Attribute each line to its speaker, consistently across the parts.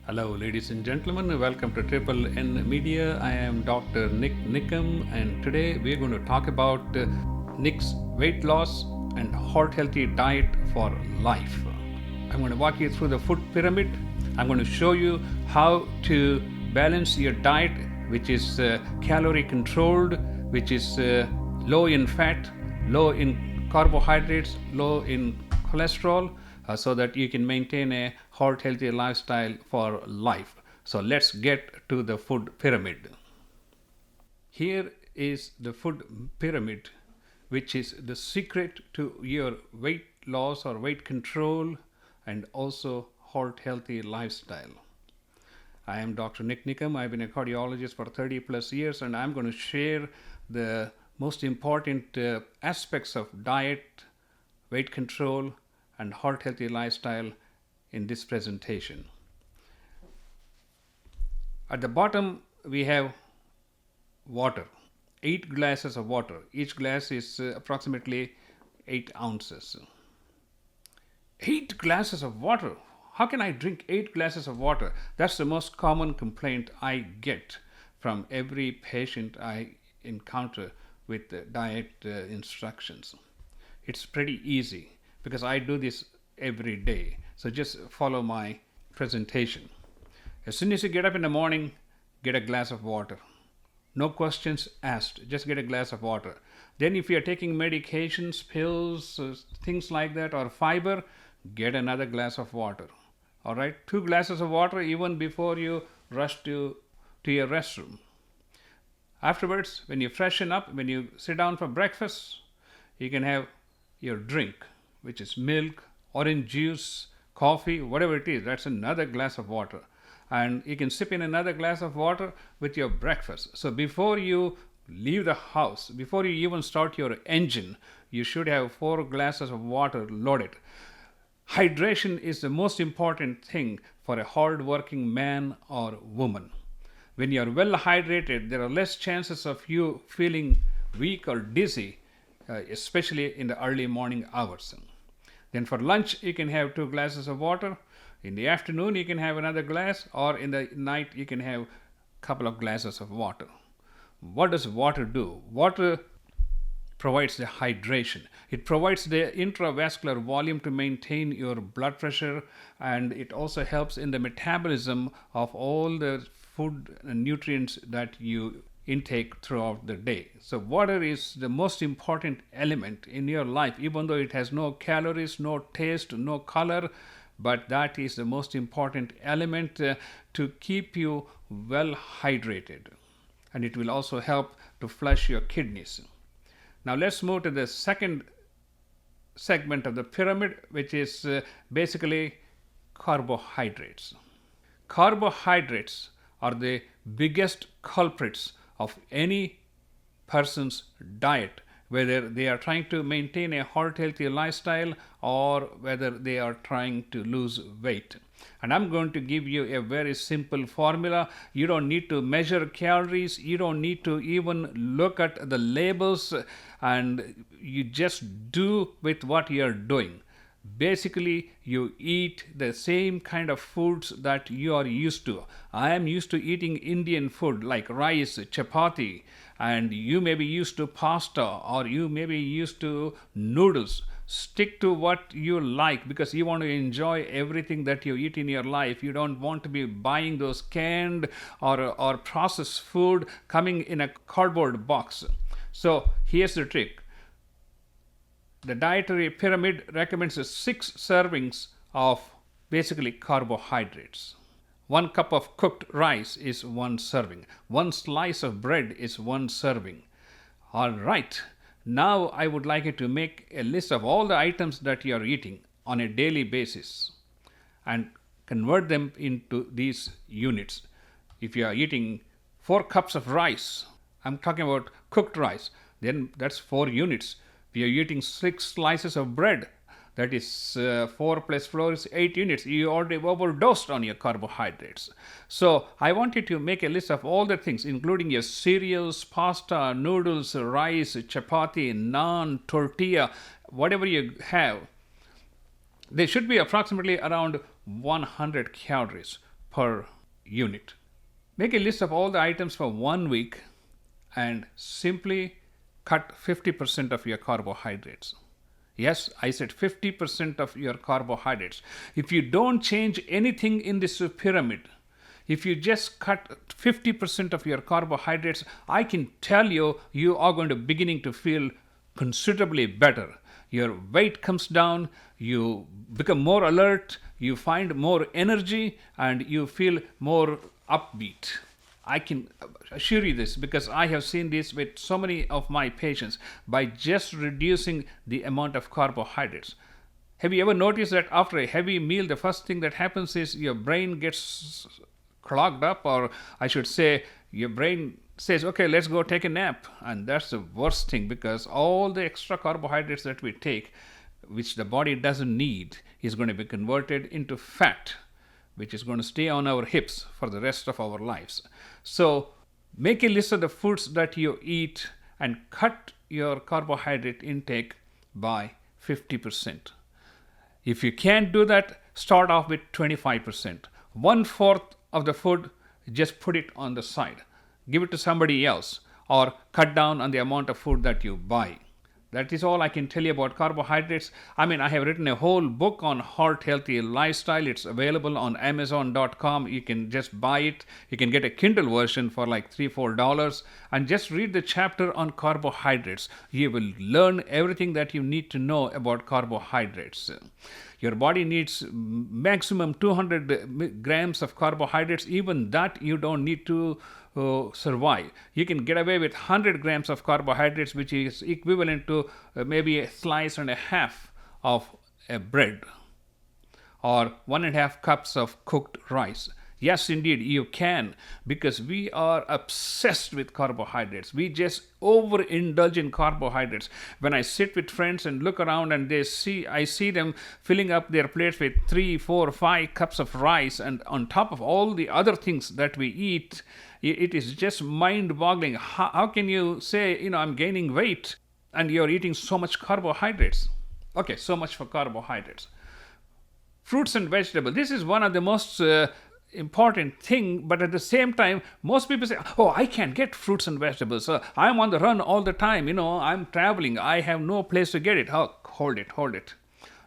Speaker 1: Hello, ladies and gentlemen. Welcome to Triple N Media. I am Dr. NIK NIKAM, and today we're going to talk about Nick's weight loss and heart healthy diet for life. I'm going to walk you through the food pyramid. I'm going to show you how to balance your diet, which is calorie controlled, which is low in fat, low in carbohydrates, low in cholesterol, so that you can maintain a heart healthy lifestyle for life. So let's get to the food pyramid. Here is the food pyramid, which is the secret to your weight loss or weight control and also heart healthy lifestyle. I am Dr. NIK NIKAM. I've been a cardiologist for 30 plus years, and I'm going to share the most important aspects of diet, weight control, and heart healthy lifestyle in this presentation. At the bottom, we have water, 8 glasses of water. Each glass is approximately 8 ounces. 8 glasses of water. How can I drink 8 glasses of water? That's the most common complaint I get from every patient I encounter with the diet instructions. It's pretty easy because I do this every day. So just follow my presentation. As soon as you get up in the morning, get a glass of water. No questions asked, just get a glass of water. Then if you're taking medications, pills, things like that, or fiber, get another glass of water. All right, 2 glasses of water even before you rush to your restroom. Afterwards, when you freshen up, when you sit down for breakfast, you can have your drink, which is milk, orange juice, coffee, whatever it is. That's another glass of water. And you can sip in another glass of water with your breakfast. So before you leave the house, before you even start your engine, you should have 4 glasses of water loaded. Hydration is the most important thing for a hard-working man or woman. When you are well hydrated, there are less chances of you feeling weak or dizzy, especially in the early morning hours. Then for lunch, you can have 2 glasses of water. In the afternoon, you can have another glass, or in the night, you can have a couple of glasses of water. What does water do? Water provides the hydration. It provides the intravascular volume to maintain your blood pressure, and it also helps in the metabolism of all the food and nutrients that you intake throughout the day. So water is the most important element in your life, even though it has no calories, no taste, no color, but that is the most important element to keep you well hydrated. And it will also help to flush your kidneys. Now let's move to the second segment of the pyramid, which is basically carbohydrates. Carbohydrates are the biggest culprits of any person's diet, whether they are trying to maintain a heart healthy lifestyle or whether they are trying to lose weight. And I'm going to give you a very simple formula. You don't need to measure calories. You don't need to even look at the labels, and you just do with what you're doing. Basically, you eat the same kind of foods that you are used to. I am used to eating Indian food like rice, chapati, and you may be used to pasta, or you may be used to noodles. Stick to what you like because you want to enjoy everything that you eat in your life. You don't want to be buying those canned or processed food coming in a cardboard box. So here's the trick. The dietary pyramid recommends 6 servings of basically carbohydrates. 1 cup of cooked rice is 1 serving. 1 slice of bread is 1 serving. All right. Now I would like you to make a list of all the items that you are eating on a daily basis and convert them into these units. If you are eating 4 cups of rice, I'm talking about cooked rice, then that's 4 units. If you're eating 6 slices of bread, that is 4 plus 4 is 8 units. You already overdosed on your carbohydrates. So I want you to make a list of all the things, including your cereals, pasta, noodles, rice, chapati, naan, tortilla, whatever you have. They should be approximately around 100 calories. per unit. Make a list of all the items for 1 week and simply cut 50% of your carbohydrates. Yes, I said 50% of your carbohydrates. If you don't change anything in this pyramid, if you just cut 50% of your carbohydrates, I can tell you, you are going to beginning to feel considerably better. Your weight comes down, you become more alert, you find more energy, and you feel more upbeat. I can assure you this because I have seen this with so many of my patients by just reducing the amount of carbohydrates. Have you ever noticed that after a heavy meal, the first thing that happens is your brain gets clogged up, or I should say, your brain says, okay, let's go take a nap. And that's the worst thing because all the extra carbohydrates that we take, which the body doesn't need, is going to be converted into fat, which is going to stay on our hips for the rest of our lives. So make a list of the foods that you eat and cut your carbohydrate intake by 50%. If you can't do that, start off with 25%. 1/4 of the food, just put it on the side. Give it to somebody else or cut down on the amount of food that you buy. That is all I can tell you about carbohydrates. I mean, I have written a whole book on heart healthy lifestyle. It's available on Amazon.com. You can just buy it. You can get a Kindle version for like $3-4 and just read the chapter on carbohydrates. You will learn everything that you need to know about carbohydrates. Your body needs maximum 200 grams of carbohydrates. Even that you don't need to survive. You can get away with 100 grams of carbohydrates, which is equivalent to maybe a slice and a half of a bread or 1.5 cups of cooked rice. Yes, indeed, you can, because we are obsessed with carbohydrates. We just overindulge in carbohydrates. When I sit with friends and look around and I see them filling up their plates with 3, 4, 5 cups of rice, and on top of all the other things that we eat, it is just mind-boggling. How can you say, I'm gaining weight and you're eating so much carbohydrates? Okay, so much for carbohydrates. Fruits and vegetables. This is one of the most important thing, but at the same time, most people say, oh, I can't get fruits and vegetables. I'm on the run all the time. I'm traveling. I have no place to get it. Oh, hold it.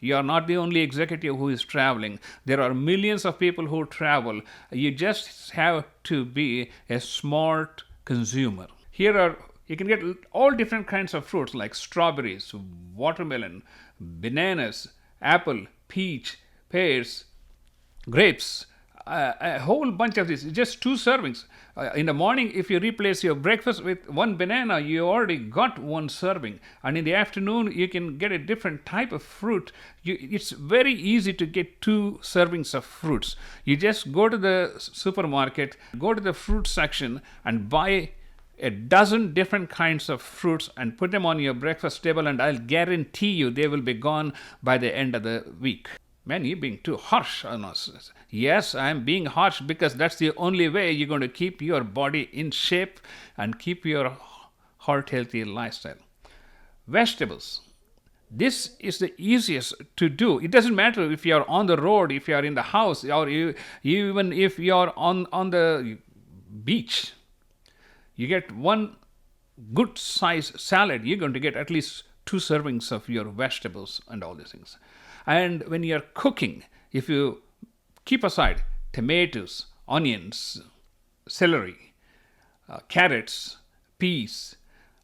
Speaker 1: You are not the only executive who is traveling. There are millions of people who travel. You just have to be a smart consumer. You can get all different kinds of fruits like strawberries, watermelon, bananas, apple, peach, pears, grapes, a whole bunch of this. Just 2 servings. In the morning, if you replace your breakfast with 1 banana, you already got 1 serving. And in the afternoon, you can get a different type of fruit. It's very easy to get 2 servings of fruits. You just go to the supermarket, go to the fruit section, and buy a dozen different kinds of fruits and put them on your breakfast table, and I'll guarantee you they will be gone by the end of the week. Man, you're being too harsh on us. Yes, I'm being harsh because that's the only way you're going to keep your body in shape and keep your heart healthy lifestyle. Vegetables. This is the easiest to do. It doesn't matter if you're on the road, if you're in the house, or even if you're on the beach. You get 1 good size salad, you're going to get at least 2 servings of your vegetables and all these things. And when you're cooking, if you keep aside tomatoes, onions, celery, carrots, peas,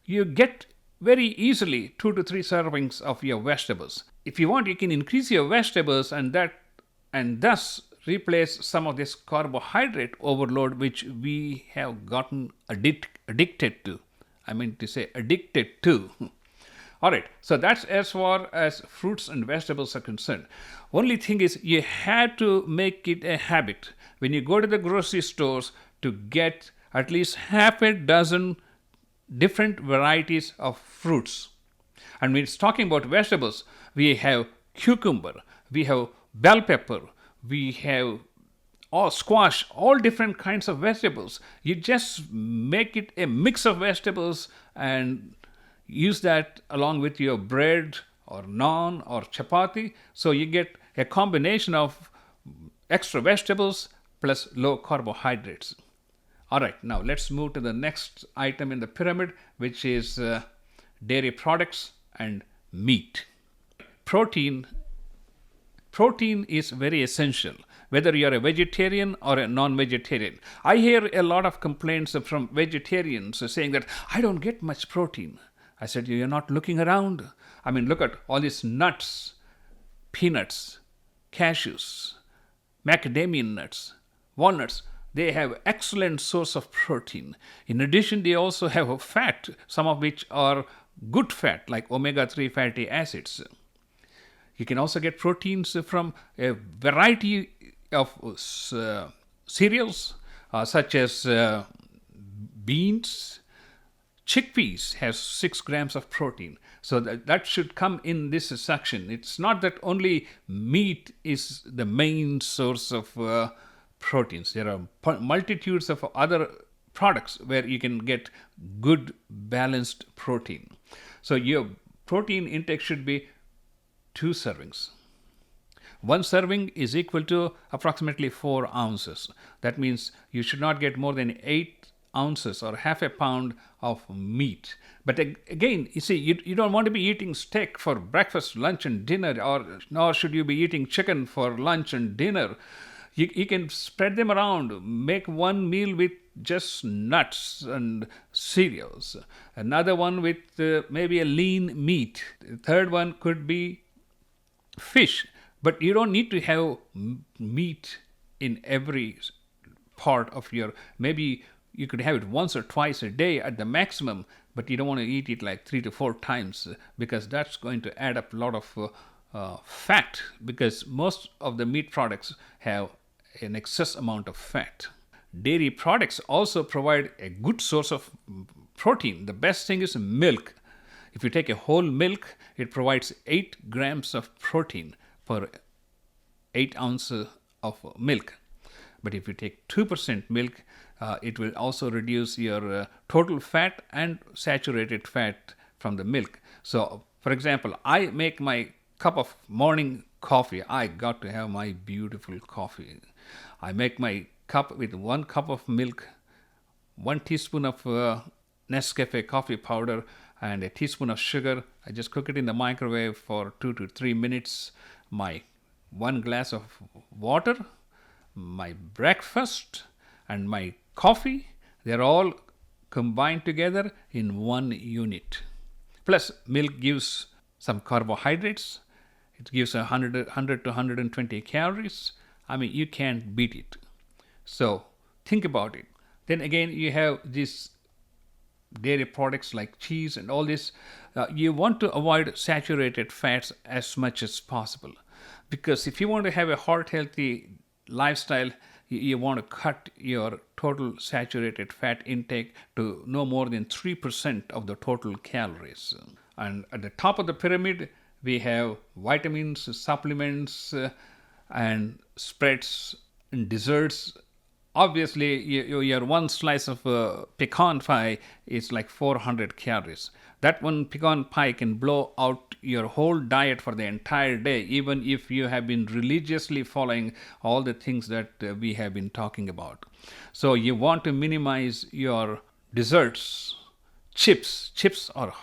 Speaker 1: you get very easily 2 to 3 servings of your vegetables. If you want, you can increase your vegetables and thus replace some of this carbohydrate overload which we have gotten addicted to. I mean to say addicted to. All right, so that's as far as fruits and vegetables are concerned. Only thing is, you had to make it a habit when you go to the grocery stores to get at least half a dozen different varieties of fruits. And when it's talking about vegetables, we have cucumber, we have bell pepper, we have squash, all different kinds of vegetables. You just make it a mix of vegetables and use that along with your bread or naan or chapati. So you get a combination of extra vegetables plus low carbohydrates. All right, now let's move to the next item in the pyramid, which is dairy products and meat. Protein is very essential, whether you're a vegetarian or a non-vegetarian. I hear a lot of complaints from vegetarians saying that I don't get much protein. I said, you're not looking around. I mean, look at all these nuts, peanuts, cashews, macadamia nuts, walnuts. They have excellent source of protein. In addition, they also have a fat, some of which are good fat, like omega-3 fatty acids. You can also get proteins from a variety of cereals, such as beans. Chickpeas has 6 grams of protein. So that should come in this section. It's not that only meat is the main source of proteins. There are multitudes of other products where you can get good balanced protein. So your protein intake should be 2 servings. 1 serving is equal to approximately 4 ounces. That means you should not get more than 8 ounces or half a pound of meat. But again, you see, you don't want to be eating steak for breakfast, lunch, and dinner, nor should you be eating chicken for lunch and dinner. You can spread them around, make one meal with just nuts and cereals, another one with maybe a lean meat, the third one could be fish. But you don't need to have meat in every part of your, maybe you could have it once or twice a day at the maximum, but you don't want to eat it like 3 to 4 times because that's going to add up a lot of fat, because most of the meat products have an excess amount of fat. Dairy products also provide a good source of protein. The best thing is milk. If you take a whole milk, it provides 8 grams of protein per 8 ounces of milk. But if you take 2% milk, it will also reduce your total fat and saturated fat from the milk. So, for example, I make my cup of morning coffee. I got to have my beautiful coffee. I make my cup with 1 cup of milk, 1 teaspoon of Nescafe coffee powder, and a teaspoon of sugar. I just cook it in the microwave for 2 to 3 minutes. My 1 glass of water, my breakfast, and my coffee, they're all combined together in 1 unit. Plus, milk gives some carbohydrates. It gives 100 to 120 calories. I mean, you can't beat it. So, think about it. Then again, you have these dairy products like cheese and all this. You want to avoid saturated fats as much as possible. Because if you want to have a heart healthy lifestyle, you want to cut your total saturated fat intake to no more than 3% of the total calories. And at the top of the pyramid, we have vitamins, supplements, and spreads and desserts. Obviously, your 1 slice of pecan pie is like 400 calories. That 1 pecan pie can blow out your whole diet for the entire day, even if you have been religiously following all the things that we have been talking about. So you want to minimize your desserts. Chips are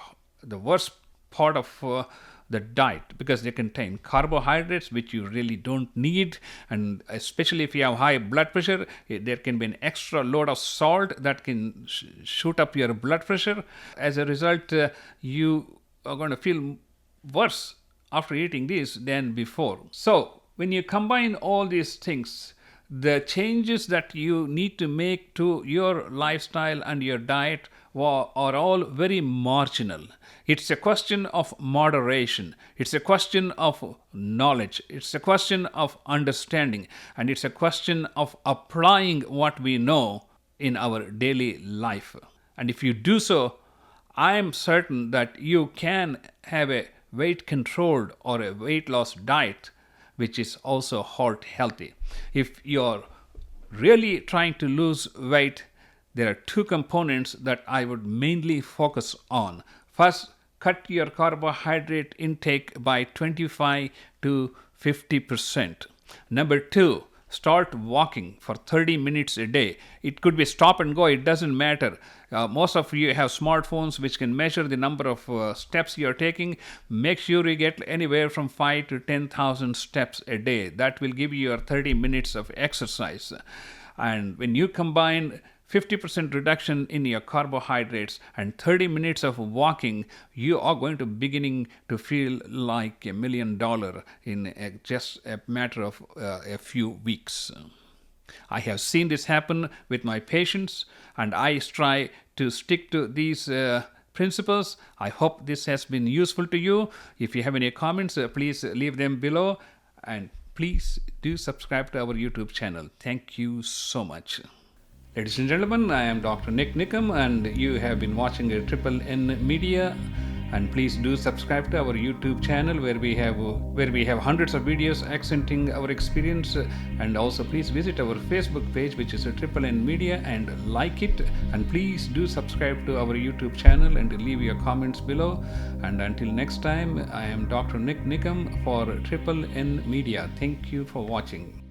Speaker 1: the worst part of the diet because they contain carbohydrates which you really don't need, and especially if you have high blood pressure, there can be an extra load of salt that can shoot up your blood pressure. As a result, you are going to feel worse after eating this than before. So when you combine all these things, the changes that you need to make to your lifestyle and your diet are all very marginal. It's a question of moderation. It's a question of knowledge. It's a question of understanding. And it's a question of applying what we know in our daily life. And if you do so, I am certain that you can have a weight controlled or a weight loss diet which is also heart healthy. If you're really trying to lose weight, there are 2 components that I would mainly focus on. First, cut your carbohydrate intake by 25 to 50%. Number 2, Start walking for 30 minutes a day. It could be stop and go, it doesn't matter. Most of you have smartphones which can measure the number of steps you're taking. Make sure you get anywhere from 5 to 10,000 steps a day. That will give you your 30 minutes of exercise. And when you combine 50% reduction in your carbohydrates and 30 minutes of walking, you are going to beginning to feel like $1 million in just a matter of a few weeks. I have seen this happen with my patients, and I try to stick to these principles. I hope this has been useful to you. If you have any comments, please leave them below, and please do subscribe to our YouTube channel. Thank you so much. Ladies and gentlemen, I am Dr. NIK NIKAM, and you have been watching a NNN Media. And please do subscribe to our YouTube channel where we have hundreds of videos accenting our experience. And also please visit our Facebook page, which is a NNN Media, and like it. And please do subscribe to our YouTube channel and leave your comments below. And until next time, I am Dr. NIK NIKAM for NNN Media. Thank you for watching.